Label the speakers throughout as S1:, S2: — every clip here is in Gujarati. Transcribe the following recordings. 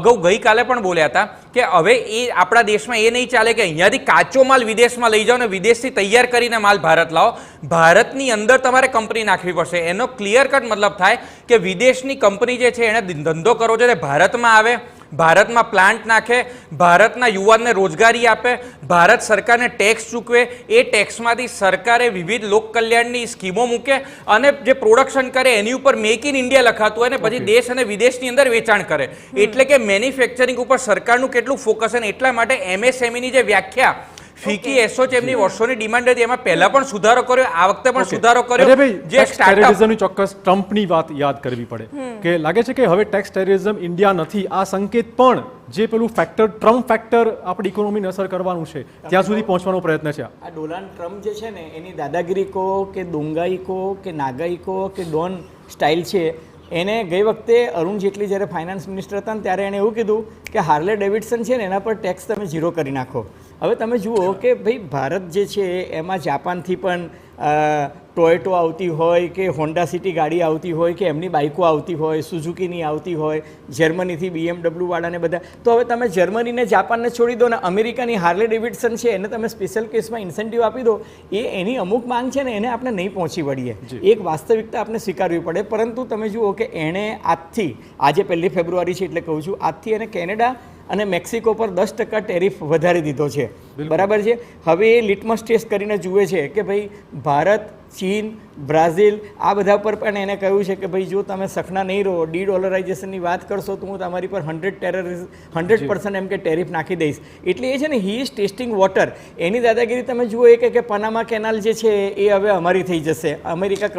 S1: અગાઉ ગઈકાલે પણ બોલ્યા હતા કે હવે એ આપણા દેશમાં એ નહીં ચાલે કે અહીંયાથી કાચો માલ વિદેશમાં લઈ જાઓ ને વિદેશથી તૈયાર કરીને માલ ભારત લાવો. ભારતની અંદર તમારે કંપની નાખવી પડશે. એનો ક્લિયર કટ મતલબ થાય કે વિદેશની કંપની જે છે એને ધંધો કરવો છે તે ભારતમાં આવે, ભારતમાં પ્લાન્ટ નાખે, ભારતના યુવાનને રોજગારી આપે, ભારત સરકારને ટેક્સ ચૂકવે, એ ટેક્સમાંથી સરકારે વિવિધ લોક કલ્યાણની સ્કીમો મૂકે અને જે પ્રોડક્શન કરે એની ઉપર મેક ઇન ઇન્ડિયા લખાતું હોય ને પછી દેશ અને વિદેશની અંદર વેચાણ કરે. એટલે કે મેન્યુફેક્ચરિંગ ઉપર સરકારનું કેટલું ફોકસ છે. એટલા માટે MSMEની જે વ્યાખ્યા ફિકી એસોચેમની વર્ષોની ડિમાન્ડ હતી એમાં પહેલા પણ સુધારો કર્યો, આ વખતે પણ સુધારો કર્યો. જે
S2: ટેરરિઝમની ચોક્કસ ટ્રમ્પની વાત યાદ કરવી પડે કે લાગે છે કે હવે ટેક્સ ટેરરિઝમ ઇન્ડિયા નથી, આ સંકેત પણ જે પેલું ફેક્ટર ટ્રમ્પ ફેક્ટર આપણી ઇકોનોમીને અસર કરવાનું છે ત્યાં સુધી પહોંચવાનો પ્રયત્ન છે.
S3: આ ડોનાલ્ડ ટ્રમ્પ જે છે ને એની દાદાગીરી કહો કે દોંગાઈ કહો કે નાગાઈ કહો કે ડોન સ્ટાઇલ છે, એને ગઈ વખતે અરુણ જેટલી જ્યારે ફાઇનાન્સ મિનિસ્ટર હતા ને ત્યારે એણે એવું કીધું કે હાર્લે ડેવિડસન છે ને એના પર ટેક્સ તમે ઝીરો કરી નાખો. હવે તમે જુઓ કે ભાઈ ભારત જે છે એમાં જાપાનથી પણ ટોયોટો આવતી હોય કે હોન્ડા સિટી ગાડી આવતી હોય કે એમની બાઇકો આવતી હોય, સુઝુકીની આવતી હોય, જર્મનીથી BMW વાળાને બધા. તો હવે તમે જર્મનીને જાપાનને છોડી દો ને અમેરિકાની હાર્લે ડેવિડસન છે એને તમે સ્પેશિયલ કેસમાં ઇન્સેન્ટિવ આપી દો, એ એની અમુક માંગ છે ને એને આપણે નહીં પહોંચી વળીએ. એક વાસ્તવિકતા આપણે સ્વીકારવી પડે. પરંતુ તમે જુઓ કે એણે આજથી, આજે 1 ફેબ્રુઆરી છે એટલે કહું છું, આજથી એને કેનેડા અને મેક્સિકો પર 10% ટેરિફ વધારી દીધો છે. બરાબર છે. હવે એ લિટમસ ટેસ્ટ કરીને જુએ છે કે ભાઈ ભારત, ચીન, બ્રાઝિલ આ બધા પર પણ એને કહ્યું છે કે ભાઈ જો તમે સખના નહીં રહો, ડી-ડોલરાઇઝેશનની વાત કરશો તો હું તમારી પર 100% એમ કે ટેરિફ નાખી દઈશ. એટલે એ છે ને હી ઇઝ ટેસ્ટિંગ વોટર. એની દાદાગીરી તમે જુઓ એ કે પનામા કેનાલ જે છે એ હવે અમારી થઈ જશે, અમેરિકા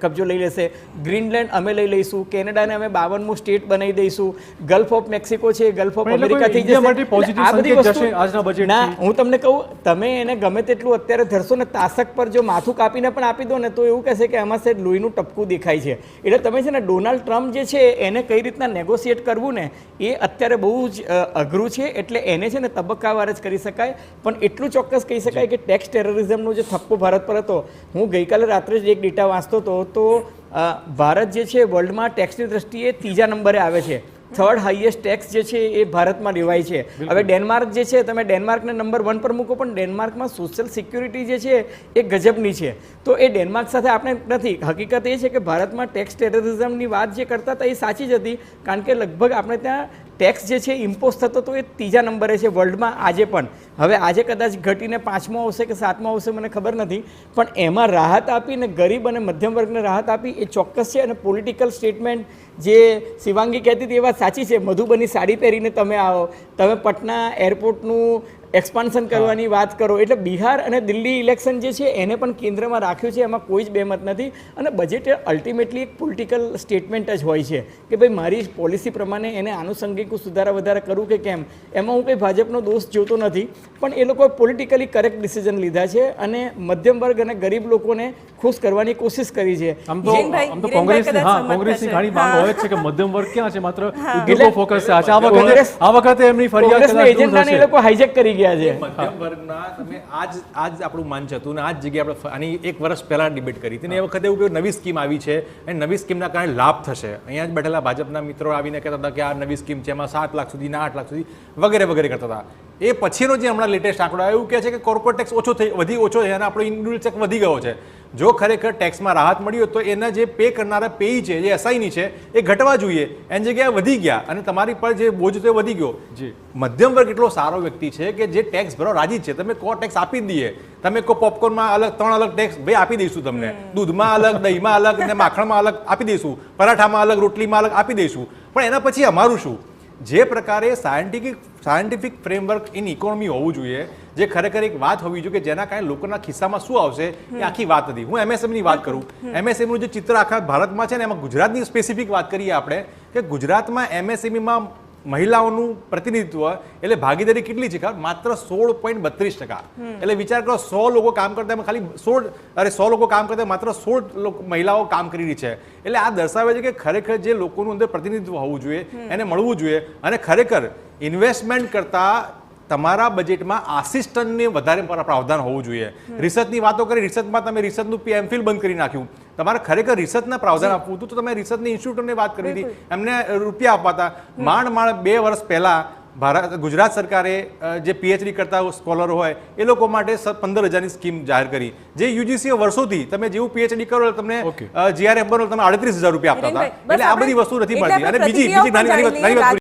S3: કબજો લઈ લેશે, ગ્રીનલેન્ડ અમે લઈ લઈશું, કેનેડાને અમે 52મું સ્ટેટ બનાવી દઈશું, ગલ્ફ ઓફ મેક્સિકો છે ગલ્ફ ઓફ અમેરિકા થઈ જશે. આ બધી વસ્તુ ના હું તમને કહું, તમે એને ગમે તેટલું અત્યારે ધરશો ને તાસક પર જો માથું કાપીને પણ આપી દો ને તો એવું કહેશે કે આમાં સાહેબ લોહીનું ટપકું દેખાય છે. એટલે તમે છે ને ડોનાલ્ડ ટ્રમ્પ જે છે એને કઈ રીતના નેગોશિએટ કરવું ને એ અત્યારે બહુ જ અઘરું છે. એટલે એને છે ને તબક્કાવાર જ કરી શકાય. પણ એટલું ચોક્કસ કહી શકાય કે ટેક્સ ટેરરિઝમનો જે થપ્પો ભારત પર હતો, હું ગઈકાલે રાત્રે જ એક ડેટા વાંચતો હતો તો ભારત જે છે વર્લ્ડમાં ટેક્સની દ્રષ્ટિએ 3જા નંબરે આવે છે. 3rd હાઈએસ્ટ ટેક્સ જે છે એ ભારતમાં લેવાય છે. હવે ડેનમાર્ક જે છે તમે ડેનમાર્કને નંબર 1 પર મૂકો પણ ડેનમાર્કમાં સોશિયલ સિક્યુરિટી જે છે એ ગજબની છે. તો એ ડેનમાર્ક સાથે આપણે નથી. હકીકત એ છે કે ભારતમાં ટેક્સ ટેરરિઝમની વાત જે કરતા હતા એ સાચી જ હતી, કારણ કે લગભગ આપણે ત્યાં ટેક્સ જે છે ઇમ્પોઝ થતો તો એ 3જા નંબરે છે વર્લ્ડમાં આજે પણ. હવે આજે કદાચ ઘટીને 5મો આવશે કે 7મો આવશે મને ખબર નથી, પણ એમાં રાહત આપીને ગરીબ અને મધ્યમ વર્ગને રાહત આપી એ ચોક્કસ છે. અને પોલિટિકલ સ્ટેટમેન્ટ જે શિવાંગી કહેતી હતી એ વાત સાચી છે. મધુબની સાડી પહેરીને તમે આવો, તમે પટના એરપોર્ટનું એક્સપાન્શન કરવાની વાત કરો. એટલે બિહાર અને દિલ્હી ઇલેક્શન જે છે એને પણ કેન્દ્રમાં રાખ્યું છે, એમાં કોઈ જ બેમત નથી. અને બજેટ અલ્ટિમેટલી એક પોલિટિકલ સ્ટેટમેન્ટ જ હોય છે કે ભાઈ મારી પોલિસી પ્રમાણે એને આનુષંગિક સુધારા વધારા કરું કે કેમ. એમાં હું કંઈ ભાજપનો દોષ જોતો નથી, પણ એ લોકોએ પોલિટિકલી કરેક્ટ ડિસિઝન લીધા છે અને મધ્યમ વર્ગ અને ગરીબ લોકોને ખુશ કરવાની કોશિશ કરી છે.
S2: આમ તો કોંગ્રેસની ઘણી માંગ હોય છે કે મધ્યમ વર્ગ ક્યાં છે, માત્ર ઉદ્યોગો ફોકસ છે. આ વખતે એમની ફરિયાદ
S3: એજન્ડાને એ લોકો હાઈજેક કરી ગયા છે.
S4: મધ્યમ વર્ગના તમે આજ આપણું મંચ હતું ને આજ જગ્યાએ આપણે આની 1 વર્ષ પહેલા ડિબેટ કરી હતી ને એ વખતે એવું નવી સ્કીમ આવી છે અને નવી સ્કીમના કારણે લાભ થશે. અહીંયા જ બેઠેલા ભાજપના મિત્રો આવીને કહેતા હતા કે આ નવી સ્કીમ છે, એમાં 7 લાખ સુધી ને 8 લાખ સુધી વગેરે વગેરે કરતા હતા. એ પછીનો જે હમણાં લેટેસ્ટ આંકડો એવું કહે છે કે કોર્પોરેટ ટેક્સ ઓછો છે અને આપણો ઇન્ડિવિડ્યુઅલ ટેક્સ વધી ગયો છે. જો ખરેખર ટેક્સમાં રાહત મળી હોય તો એના જે પે કરનારા પેઈ છે, જે એસઆઈની છે એ ઘટવા જોઈએ, એની જગ્યાએ વધી ગયા અને તમારી પર જે બોજ હતો એ વધી ગયો. મધ્યમ વર્ગ એટલો સારો વ્યક્તિ છે કે જે ટેક્સ ભરવા રાજી છે. તમે કો ટેક્સ આપી જ દઈએ, તમે કો પોપકોર્નમાં અલગ 3 અલગ ટેક્સ ભાઈ આપી દઈશું તમને, દૂધમાં અલગ, દહીંમાં અલગ ને માખણમાં અલગ આપી દઈશું, પરાઠામાં અલગ, રોટલીમાં અલગ આપી દઈશું. પણ એના પછી અમારું શું? જે પ્રકારે સાયન્ટિફિક ફ્રેમવર્ક ઇન ઇકોનોમી હોવું જોઈએ, જે ખરેખર એક વાત હોવી જોઈએ કે જેના કારણે લોકોના ખિસ્સામાં શું આવશે એ આખી વાત હતી. હું MSMEની વાત કરું, MSMEનું જે ચિત્ર આખા ભારતમાં છે ને એમાં ગુજરાતની સ્પેસિફિક વાત કરીએ આપણે કે ગુજરાતમાં MSMEમાં મહિલાઓનું પ્રતિનિધિત્વ એટલે ભાગીદારી કેટલી છે? માત્ર 16.32%. એટલે વિચાર કરો 100 લોકો કામ કરતા એમાં ખાલી 100 લોકો કામ કરતા માત્ર 16 મહિલાઓ કામ કરી રહી છે. એટલે આ દર્શાવે છે કે ખરેખર જે લોકોનું અંદર પ્રતિનિધિત્વ હોવું જોઈએ એને મળવું જોઈએ. અને ખરેખર ઇન્વેસ્ટમેન્ટ કરતાં તમારા બજેટમાં આસિસ્ટન્ટને વધારે પ્રાવધાન હોવું જોઈએ. રિસર્ચની વાતો કરી, રિસર્ચમાં તમે રિસર્ચનું PMFIL બંધ કરી નાખ્યું. તમારે ખરેખર રિસર્ચના પ્રાવધાન આપવું હતું તો તમે રિસર્ચની ઇન્સ્ટિટ્યૂટોને વાત કરી હતી, એમને રૂપિયા અપાતા. માંડ 2 વર્ષ પહેલા ગુજરાત સરકારે જે PhD કરતા સ્કોલર હોય એ લોકો માટે 15,000ની સ્કીમ જાહેર કરી, જે UGC વર્ષોથી તમે જેવું PhD કરો તમને GRF બનો તમે 38,000 રૂપિયા આપતા હતા. એટલે આ બધી વસ્તુ નથી મળતી. અને બીજી નાની વાત